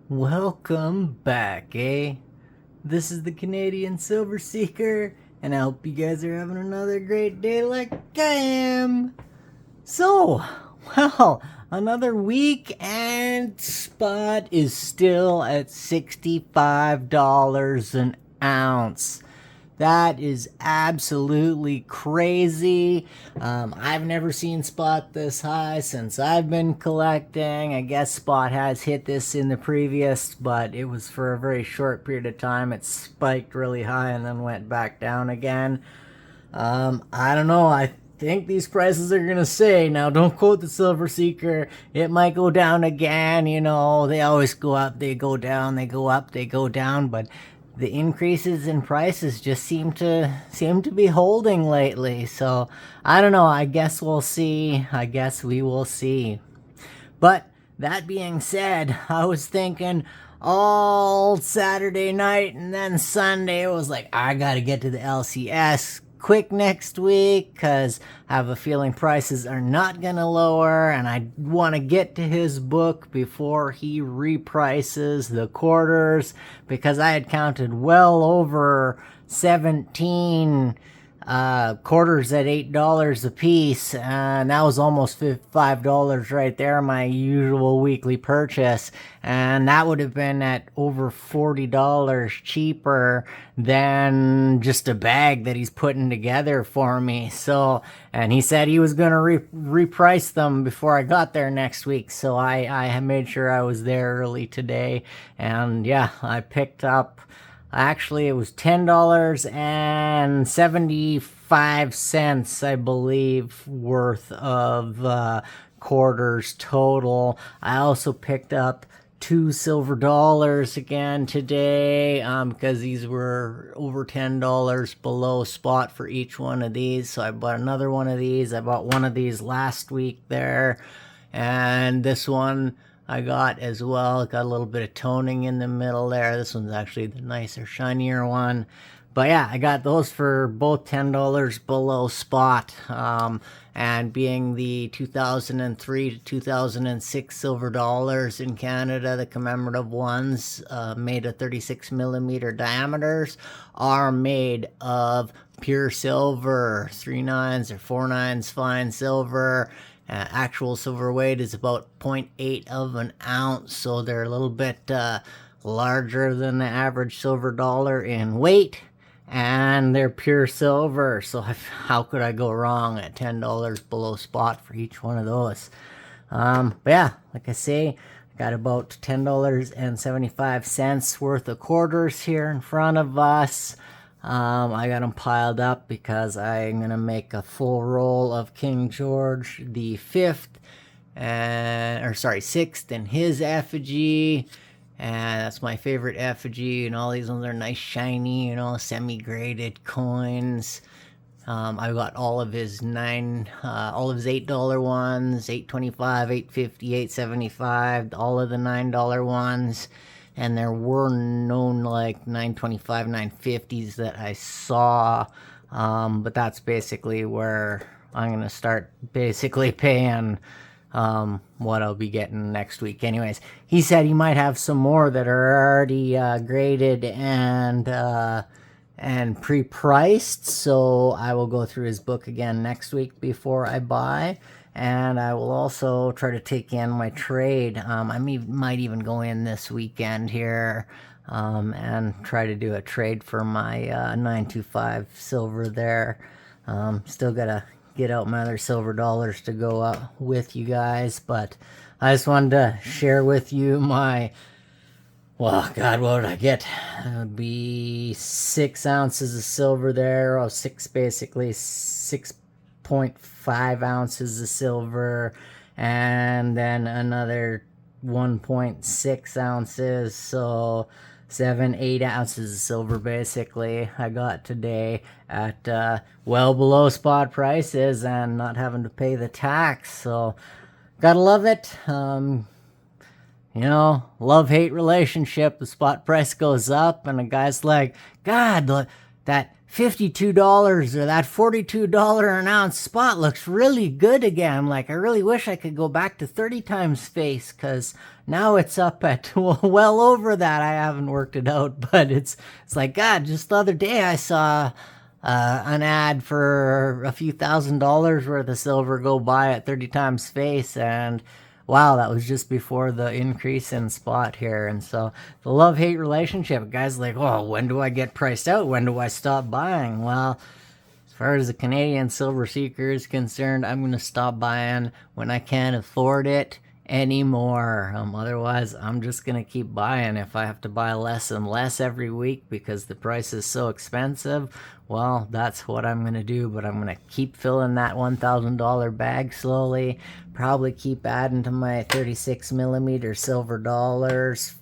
Welcome back, eh? This is the Canadian Silver Seeker, and I hope you guys are having another great day like I am. So, well, another week and spot is still at $65 an ounce. That is absolutely crazy. I've never seen spot this high since I've been collecting. I guess spot has hit this in the previous, but it was for a very short period of time. It spiked really high and then went back down again. I don't know. I think these prices are gonna stay. Now, don't quote the Silver Seeker. It might go down again. You know, they always go up, they go down, they go up, they go down, but the increases in prices just seem to be holding lately. So I don't know. I guess we'll see. I guess we will see. But that being said, I was thinking all Saturday night and then Sunday it was like I gotta get to the LCS quick next week because I have a feeling prices are not gonna lower, and I want to get to his book before he reprices the quarters, because I had counted well over 17 quarters at $8 a piece, and that was almost $5 right there, my usual weekly purchase, and that would have been at over $40 cheaper than just a bag that he's putting together for me. So, and he said he was going to reprice them before I got there next week, so I made sure I was there early today, and yeah, I picked up. Actually, it was $10.75, I believe, worth of quarters total. I also picked up 2 silver dollars again today, because these were over $10 below spot for each one of these. So I bought another one of these. I bought one of these last week there, and this one I got as well. Got a little bit of toning in the middle there. This one's actually the nicer, shinier one. But yeah, I got those for both $10 below spot. And being the 2003 to 2006 silver dollars in Canada, the commemorative ones made of 36 millimeter diameters, are made of pure silver, 3/9 or 4/9 fine silver. Actual silver weight is about 0.8 of an ounce, so they're a little bit larger than the average silver dollar in weight, and they're pure silver, so how could I go wrong at $10 below spot for each one of those? But yeah, like I say, I got about $10.75 worth of quarters here in front of us. I got them piled up because I'm going to make a full roll of King George the 5th, sixth, and his effigy. And that's my favorite effigy, and all these ones are nice, shiny, semi-graded coins. I got all of his $8 ones, $8.25, $8.50, $8.75, all of the $9 ones. And there were no like $9.25, $9.50s that I saw, but that's basically where I'm gonna start basically paying what I'll be getting next week. Anyways, he said he might have some more that are already graded and pre-priced, so I will go through his book again next week before I buy. And I will also try to take in my trade. I might even go in this weekend here and try to do a trade for my 925 silver there. Still got to get out my other silver dollars to go out with you guys. But I just wanted to share with you my... Well, God, what would I get? It would be 6 ounces of silver there. Oh, 6.5 ounces of silver, and then another 1.6 ounces, so 7-8 ounces of silver basically I got today at well below spot prices and not having to pay the tax. So gotta love it. Love-hate relationship. The spot price goes up and a guy's like, God, that $52 or that $42 an ounce spot looks really good again. I'm like, I really wish I could go back to 30 times face, because Now it's up at well over that. I haven't worked it out, but it's like, God, just the other day I saw an ad for a few $1,000s worth of silver go by at 30 times face, and wow, that was just before the increase in spot here. And so the love-hate relationship, guys, like, oh, when do I get priced out? When do I stop buying? Well, as far as the Canadian silver seeker is concerned, I'm going to stop buying when I can't afford it anymore. Otherwise, I'm just going to keep buying. If I have to buy less and less every week because the price is so expensive, well, that's what I'm going to do. But I'm going to keep filling that $1,000 bag slowly. Probably keep adding to my 36 millimeter silver dollars.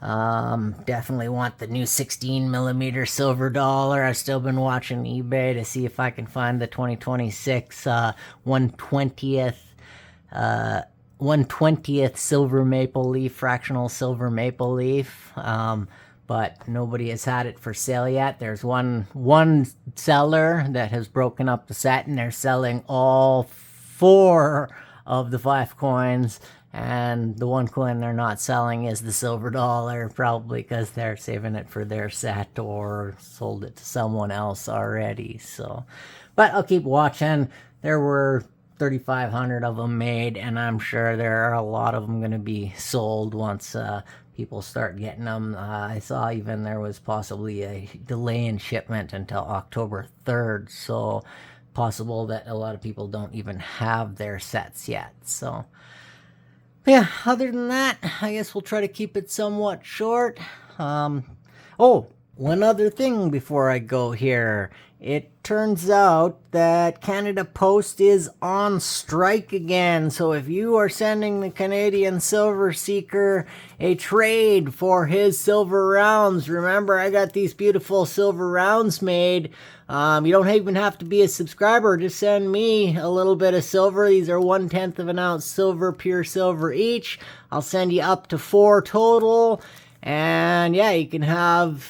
Definitely want the new 16 millimeter silver dollar. I've still been watching eBay to see if I can find the 2026 1/20th silver maple leaf, fractional silver maple leaf. But nobody has had it for sale yet. There's one seller that has broken up the set, and they're selling all 4 of the 5 coins. And the one coin they're not selling is the silver dollar, probably because they're saving it for their set or sold it to someone else already. So, but I'll keep watching. There were 3,500 of them made, and I'm sure there are a lot of them going to be sold once people start getting them. I saw even there was possibly a delay in shipment until October 3rd, so possible that a lot of people don't even have their sets yet. So yeah, other than that, I guess we'll try to keep it somewhat short. Oh, one other thing before I go here. It turns out that Canada Post is on strike again. So if you are sending the Canadian Silver Seeker a trade for his silver rounds, remember I got these beautiful silver rounds made. You don't even have to be a subscriber. Just send me a little bit of silver. These are 1/10 of an ounce silver, pure silver each. I'll send you up to 4 total. And yeah, you can have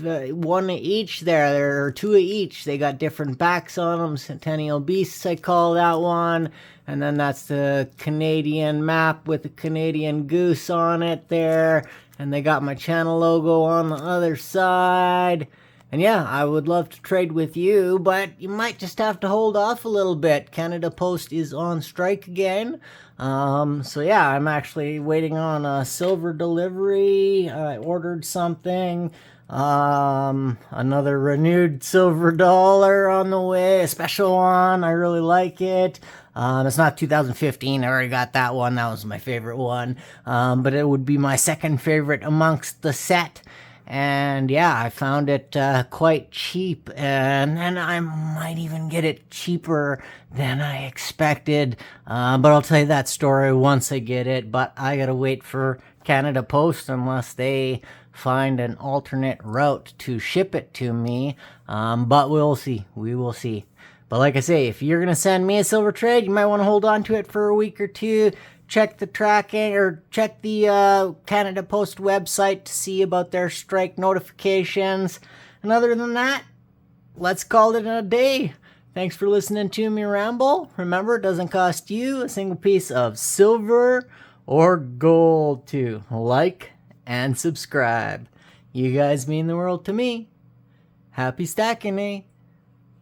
1 each there are 2 of each. They got different backs on them. Centennial Beasts, I call that one. And then that's the Canadian map with the Canadian goose on it there. And they got my channel logo on the other side. And yeah, I would love to trade with you, but you might just have to hold off a little bit. Canada Post is on strike again. So yeah, I'm actually waiting on a silver delivery. I ordered something. Another renewed silver dollar on the way, a special one. I really like it. It's not 2015. I already got that one. That was my favorite one. But it would be my second favorite amongst the set. And yeah, I found it quite cheap, and I might even get it cheaper than I expected. But I'll tell you that story once I get it. But I gotta wait for Canada Post unless they find an alternate route to ship it to me. But we'll see. We will see. But like I say, if you're gonna send me a silver trade, you might want to hold on to it for a week or two. Check the tracking, or check the Canada Post website to see about their strike notifications. And other than that, let's call it a day. Thanks for listening to me ramble. Remember, it doesn't cost you a single piece of silver or gold to like and subscribe. You guys mean the world to me. Happy stacking, eh?